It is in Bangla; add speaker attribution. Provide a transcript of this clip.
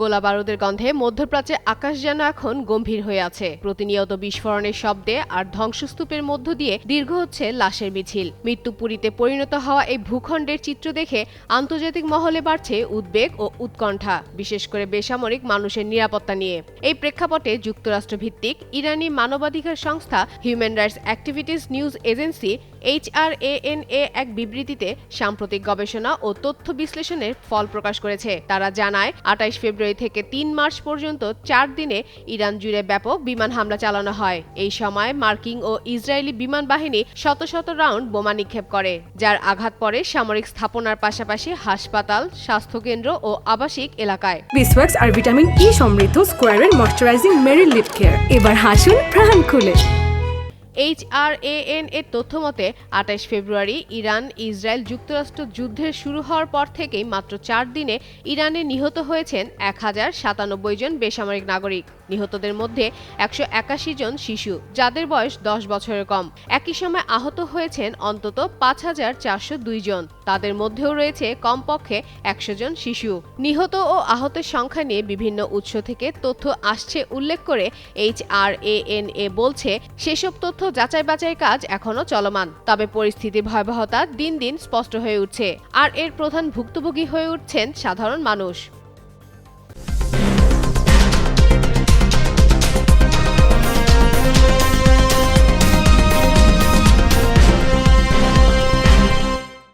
Speaker 1: গোলাবারুদের গন্ধে মধ্যপ্রাচ্যে আকাশ যেন এখন গম্ভীর হয়ে আছে। প্রতিনিয়ত বিস্ফোরণের শব্দে আর ধ্বংসস্তূপের মধ্য দিয়ে দীর্ঘ হচ্ছে লাশের মিছিল। মৃত্যুপুরীতে পরিণত হওয়া এই ভূখণ্ডের চিত্র দেখে আন্তর্জাতিক মহলে বাড়ছে উদ্বেগ ও উৎকণ্ঠা, বিশেষ করে বেসামরিক মানুষের নিরাপত্তা নিয়ে। এই প্রেক্ষাপটে যুক্তরাষ্ট্রভিত্তিক ইরানি মানবাধিকার সংস্থা human rights activities news agency HRANA এক বিবৃতিতে সাম্প্রতিক গবেষণা ও তথ্য বিশ্লেষণের ফল প্রকাশ করেছে। তারা জানায় 28 ফেব্রুয়ারি থেকে 3 মার্চ পর্যন্ত 4 দিনে ইরান জুড়ে ব্যাপক বিমান হামলা চালানো হয়। এই সময় মার্কিন ও ইসরায়েলি বিমান বাহিনী শত শত রাউন্ড বোমা নিক্ষেপ করে, যার আঘাত পড়ে সামরিক স্থাপনার পাশাপাশি হাসপাতাল, স্বাস্থ্যকেন্দ্র ও আবাসিক এলাকায়।
Speaker 2: বিসওয়াক্স আর ভিটামিন ই সমৃদ্ধ স্কোয়ারের ময়শ্চারাইজিং মেরি লিপ কেয়ার, এবার হাসুন প্রাণ খুলে।
Speaker 1: HRAN এর তথ্য মতে 28 ফেব্রুয়ারি ইরান ইসরায়েল যুক্তরাষ্ট্র যুদ্ধের শুরু হওয়ার পর থেকেই মাত্র 4 দিনে ইরানে নিহত হয়েছেন 1097 জন বেসামরিক নাগরিক। নিহতদের মধ্যে 181 জন শিশু, যাদের বয়স 10 বছরের কম। একই সময় আহত হয়েছেন অন্তত 5402 জন, তাদের মধ্যেও রয়েছে কমপক্ষে 100 জন শিশু। নিহত ও আহতের সংখ্যা নিয়ে বিভিন্ন উৎস থেকে তথ্য আসছে উল্লেখ করে HRANA বলছে, সেসব তথ্য যাচাই বাছাই কাজ এখনো চলমান। তবে পরিস্থিতির ভয়াবহতা দিন দিন স্পষ্ট হয়ে উঠছে, আর এর প্রধান ভুক্তভোগী হয়ে উঠছেন সাধারণ মানুষ।